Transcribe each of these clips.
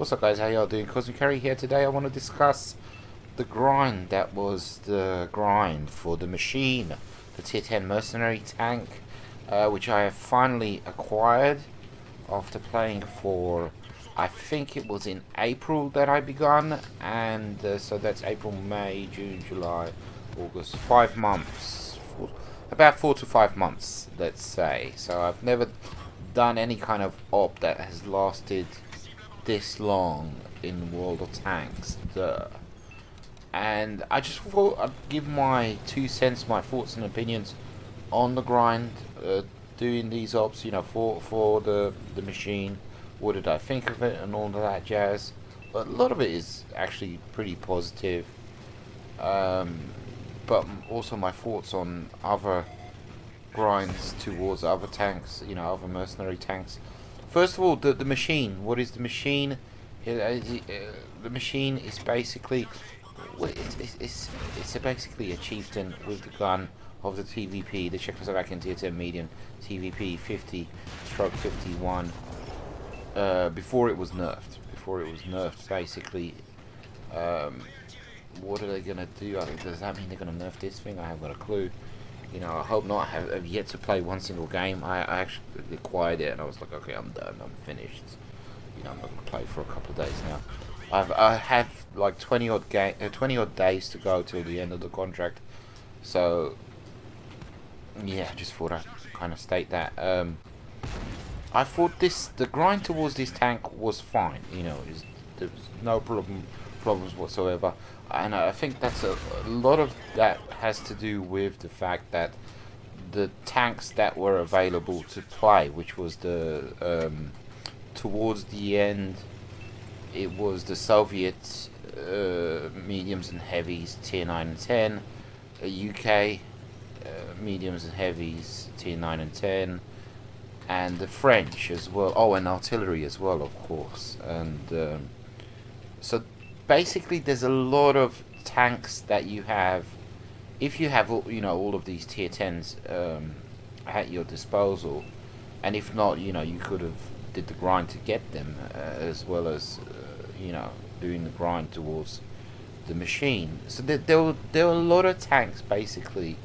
What's up, guys? How y'all doing? Cosmic Carry here. Today I want to discuss the grind that was the grind for the machine, the tier 10 Mercenary tank, which I have finally acquired after playing for, I think it was in April that I begun, and so that's April, May, June, July, August, 5 months, about 4 to 5 months, let's say. So I've never done any kind of op that has lasted this long in World of Tanks. Duh. And I just thought I'd give my 2 cents, my thoughts and opinions on the grind, doing these ops, for the machine. What did I think of it and all of that jazz. But a lot of it is actually pretty positive. But also my thoughts on other grinds towards other tanks, other mercenary tanks. First of all, the machine. What is the machine? The machine is basically, it's basically a chieftain with the gun of the TVP, the Czechoslovakian Tier 10 medium TVP 50/51. Before it was nerfed. Basically. What are they gonna do? Does that mean they're gonna nerf this thing? I haven't got a clue. I hope not. I have yet to play one single game. I actually acquired it and I was like, okay, I'm done. I'm finished. I'm not going to play for a couple of days now. I have like 20 odd days to go till the end of the contract. So yeah, I just thought I'd kind of state that. I thought the grind towards this tank was fine. There was no problems whatsoever. And I think that's a lot of that has to do with the fact that the tanks that were available to play, which was the towards the end, it was the Soviet mediums and heavies tier 9 and 10, UK mediums and heavies tier 9 and 10, and the French as well. Oh, and artillery as well, of course. And so basically, there's a lot of tanks that you have. If you have, all of these tier 10s at your disposal, and if not, you could have did the grind to get them, as well as, doing the grind towards the machine. So there were a lot of tanks, basically.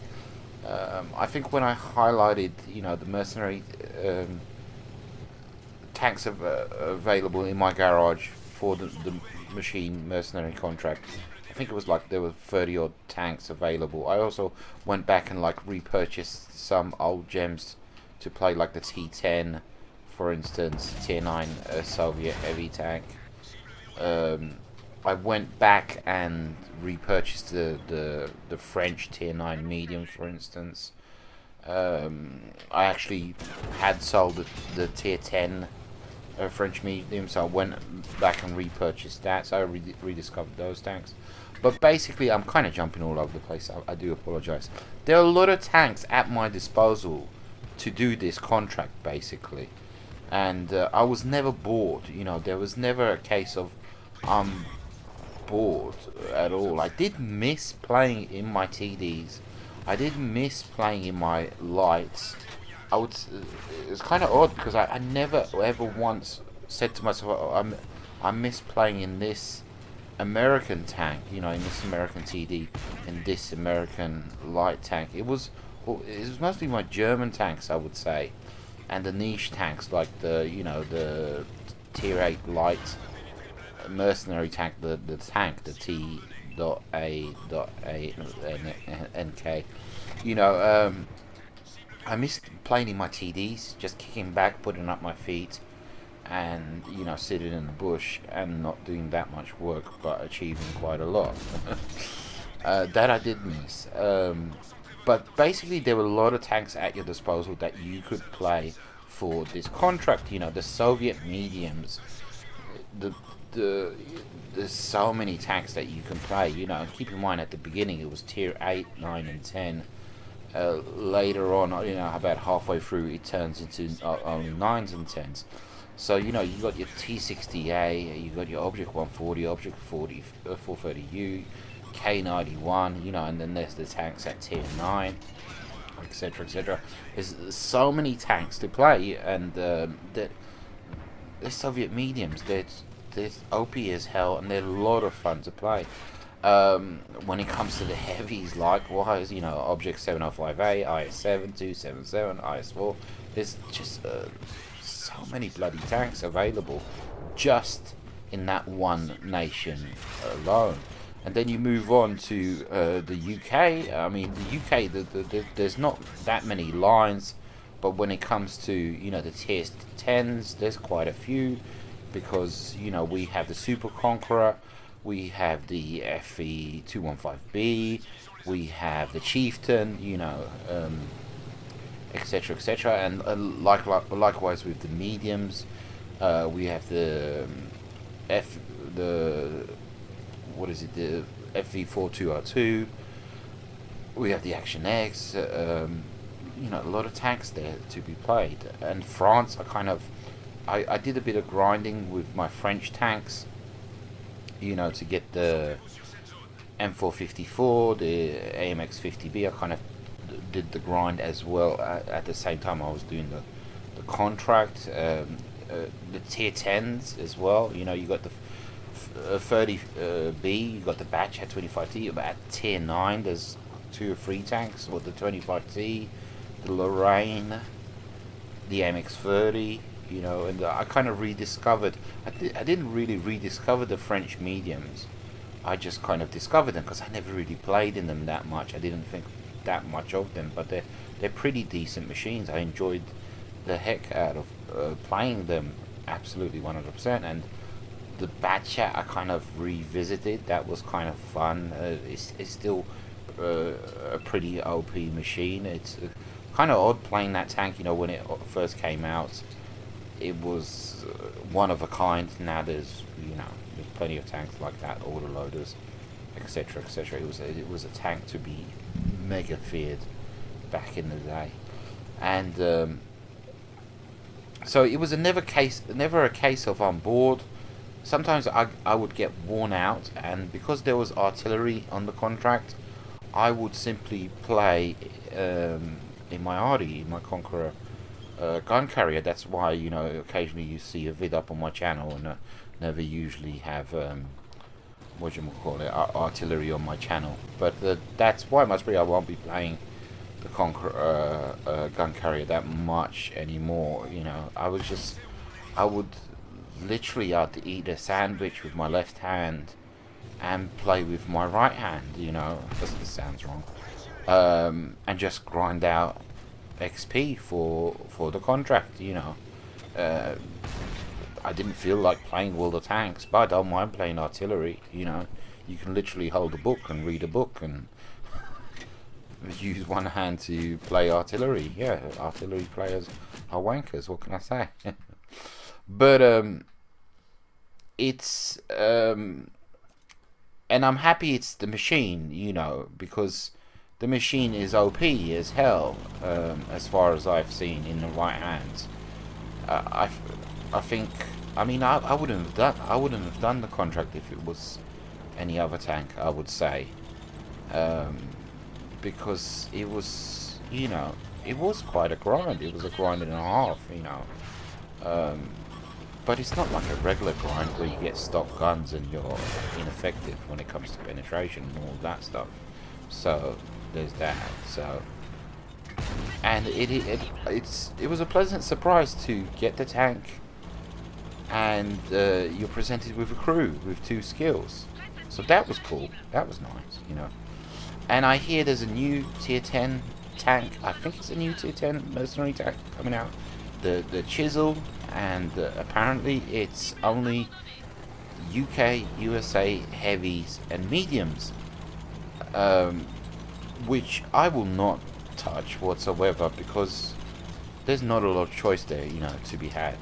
I think when I highlighted, the mercenary tanks available in my garage for the machine mercenary contract, I think it was like there were 30 odd tanks available. I also went back and like repurchased some old gems to play, like the T10, for instance, tier 9 Soviet heavy tank. I went back and repurchased the French tier 9 medium, for instance. I actually had sold the tier 10 French medium, so I went back and repurchased that, so I rediscovered those tanks. But basically, I'm kind of jumping all over the place. I do apologize. There are a lot of tanks at my disposal to do this contract, basically. And I was never bored. There was never a case of I'm bored at all. I did miss playing in my TDs. I did miss playing in my lights. It's kind of odd because I never ever once said to myself, oh, I miss playing in this American tank, in this American TD, in this American light tank. It was mostly my German tanks, I would say, and the niche tanks like the tier 8 light mercenary tank, the T.A.A.NK. I missed playing in my TDs, just kicking back, putting up my feet, and sitting in the bush and not doing that much work, but achieving quite a lot. That I did miss. But basically, there were a lot of tanks at your disposal that you could play for this contract. The Soviet mediums. There's so many tanks that you can play. Keep in mind at the beginning it was tier 8, 9, and 10. Later on, about halfway through, it turns into only 9s and 10s. So, you got your T60A, you got your Object 140, Object 40, 430U, K91, and then there's the tanks at tier 9, etc., etc. There's so many tanks to play, and the Soviet mediums, they're OP as hell, and they're a lot of fun to play. When it comes to the heavies, likewise, you know, Object 705A, IS-7, 277, IS-4, there's just so many bloody tanks available just in that one nation alone. And then you move on to the UK. I mean, the UK, there's not that many lines, but when it comes to, you know, the tier 10s, there's quite a few, because, you know, we have the Super Conqueror, we have the FE215B, we have the Chieftain, you know, etc., etc. And likewise with the mediums, we have the what is it, the FE4202, we have the Action X, you know, a lot of tanks there to be played. And France, I did a bit of grinding with my French tanks, you know, to get the M454, the AMX50B. I kind of did the grind as well at the same time I was doing the contract. The tier 10s as well, you know, you got the 30B, you got the Batch at 25T, but at tier 9 there's 2 or 3 tanks, or the 25T, the Lorraine, the MX30, you know. And I kind of rediscovered, I didn't really rediscover the French mediums, I just kind of discovered them because I never really played in them that much. I didn't think that much of them, but they're pretty decent machines. I enjoyed the heck out of playing them, absolutely 100%. And the Batchat I kind of revisited, that was kind of fun. It's still a pretty OP machine. It's kind of odd playing that tank, you know, when it first came out. It was one of a kind. Now there's, you know, there's plenty of tanks like that, autoloaders, etc., etc. It was a tank to be mega feared back in the day. And so it was never a case of I'm bored. Sometimes I would get worn out, and because there was artillery on the contract, I would simply play in my Arty, in my Conqueror gun carrier. That's why, you know, occasionally you see a vid up on my channel, and never usually have artillery on my channel. But that's why I won't be playing the Conqueror gun carrier that much anymore. You know, I would literally, I'd eat a sandwich with my left hand and play with my right hand, you know. This sounds wrong. And just grind out XP for the contract, you know. I didn't feel like playing World of Tanks, but I don't mind playing artillery, you know. You can literally hold a book and read a book and use one hand to play artillery. Yeah, artillery players are wankers, what can I say? But it's and I'm happy it's the machine, you know, because the machine is OP as hell, as far as I've seen in the right hands. I think, I mean, I wouldn't have done the contract if it was any other tank, I would say, because it was, you know, it was quite a grind. It was a grind and a half, you know. But it's not like a regular grind where you get stock guns and you're ineffective when it comes to penetration and all that stuff. So there's that. So, and it was a pleasant surprise to get the tank, and you're presented with a crew with 2 skills. So that was cool. That was nice, you know. And I hear there's a new tier 10 tank. I think it's a new tier 10 mercenary tank coming out. The Chisel. And apparently it's only UK, USA heavies and mediums, which I will not touch whatsoever, because there's not a lot of choice there, you know, to be had.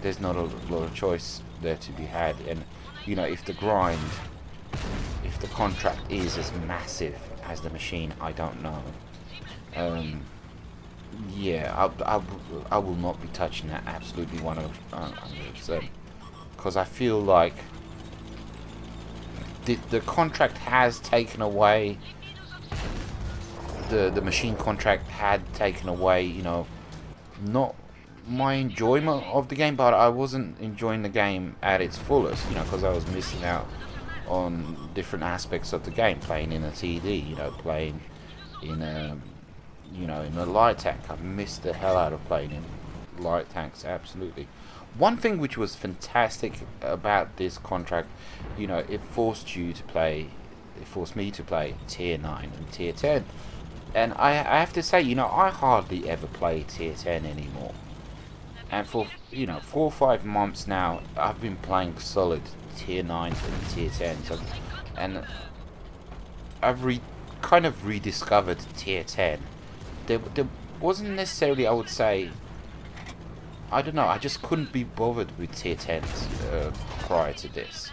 There's not a lot of choice there to be had, and, you know, if the contract is as massive as the machine, I don't know. Yeah, I will not be touching that, absolutely 100%, because I feel like the contract has taken away, the machine contract had taken away, you know, not my enjoyment of the game, but I wasn't enjoying the game at its fullest, you know, because I was missing out on different aspects of the game, playing in a TD, you know, playing in a, you know, in a light tank. I missed the hell out of playing in light tanks, absolutely. One thing which was fantastic about this contract, you know, it forced me to play tier 9 and tier 10. And I have to say, you know, I hardly ever play tier 10 anymore. And for, you know, 4 or 5 months now, I've been playing solid tier 9 and tier 10. So, and I've kind of rediscovered tier 10. There wasn't necessarily, I would say, I don't know, I just couldn't be bothered with tier 10s prior to this.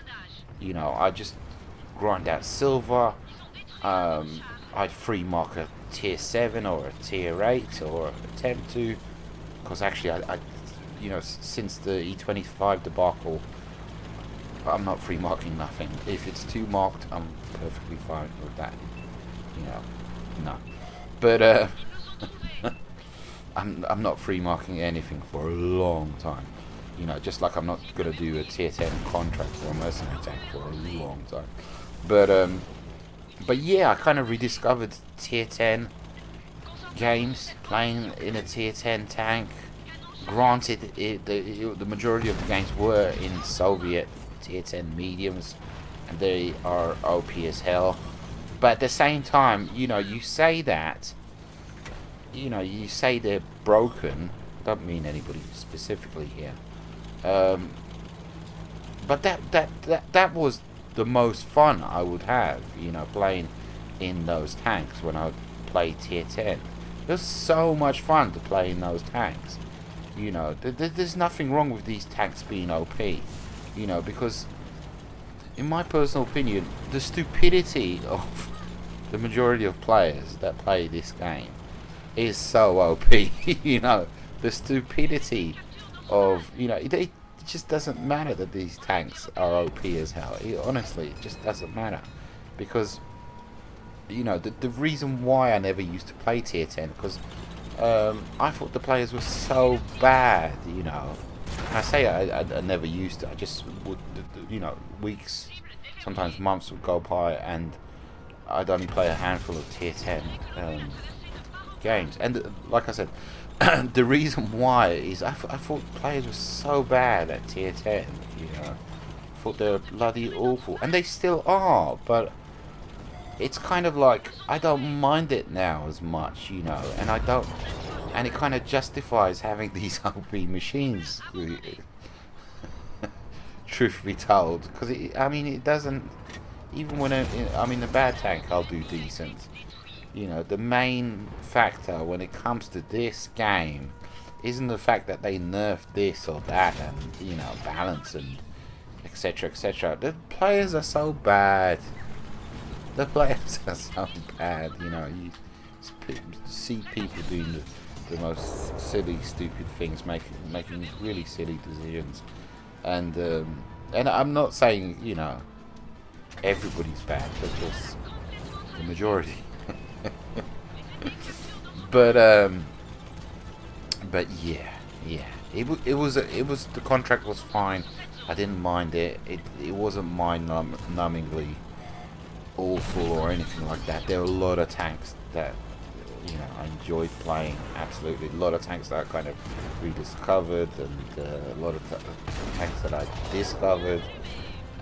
You know, I just grind out silver. I'd free mark a tier 7 or a tier 8 or attempt to, because actually I you know, since the E25 debacle, I'm not free marking nothing. If it's 2 marked, I'm perfectly fine with that, you know. No, but I'm not free marking anything for a long time, you know, just like I'm not gonna do a tier 10 contract for a mercenary tank for a long time. But yeah, I kind of rediscovered tier 10 games, playing in a tier 10 tank. Granted, the majority of the games were in Soviet tier 10 mediums, and they are OP as hell. But at the same time, you know, you say that, you know, you say they're broken, don't mean anybody specifically here. But that was the most fun I would have, you know, playing in those tanks when I would play tier 10. It was so much fun to play in those tanks. You know, there's nothing wrong with these tanks being OP, you know, because in my personal opinion, the stupidity of the majority of players that play this game is so OP. You know, the stupidity of, you know, it just doesn't matter that these tanks are OP as hell. Honestly, it just doesn't matter, because, you know, the reason why I never used to play tier 10, because I thought the players were so bad, you know. And I say I never used to. I just would, you know, weeks, sometimes months would go by, and I'd only play a handful of tier 10 games. And like I said, the reason why is I thought players were so bad at tier 10, you know. I thought they were bloody awful, and they still are, but it's kind of like I don't mind it now as much, you know, and it kind of justifies having these OP machines, truth be told, because I mean, it doesn't, even when I'm in a bad tank, I'll do decent. You know, the main factor when it comes to this game isn't the fact that they nerfed this or that and, you know, balance and etc, etc. The players are so bad. The players are so bad, you know. You see people doing the most silly, stupid things, making really silly decisions, and I'm not saying, you know, everybody's bad, but just the majority. but yeah, it was the contract was fine. I didn't mind it. It wasn't mind-numbingly awful or anything like that. There were a lot of tanks that, you know, I enjoyed playing, absolutely. A lot of tanks that I kind of rediscovered, and a lot of tanks that I discovered,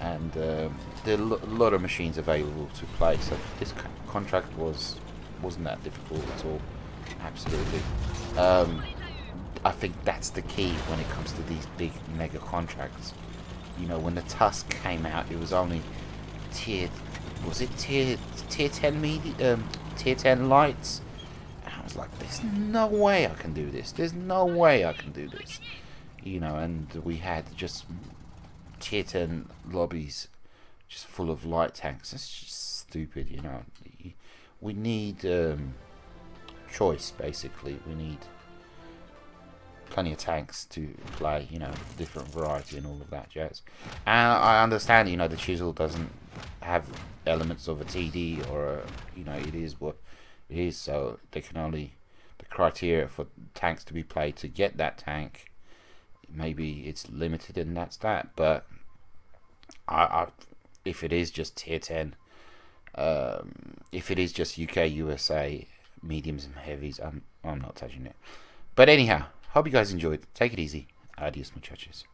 and there are a lot of machines available to play. So this contract wasn't that difficult at all, absolutely. I think that's the key when it comes to these big mega contracts. You know, when the Tusk came out, it was only tier 10 medium, tier 10 lights, and I was like, there's no way I can do this, there's no way I can do this, you know. And we had just tier 10 lobbies just full of light tanks. That's just stupid, you know. We need choice, basically. We need plenty of tanks to play, you know, different variety and all of that jazz. And I understand, you know, the Chisel doesn't have elements of a TD or a, you know, it is what it is, so the criteria for tanks to be played to get that tank, maybe it's limited and that's that. But if it is just tier 10, if it is just UK, USA, mediums and heavies, I'm not touching it. But anyhow, hope you guys enjoyed. Take it easy. Adios, muchachos.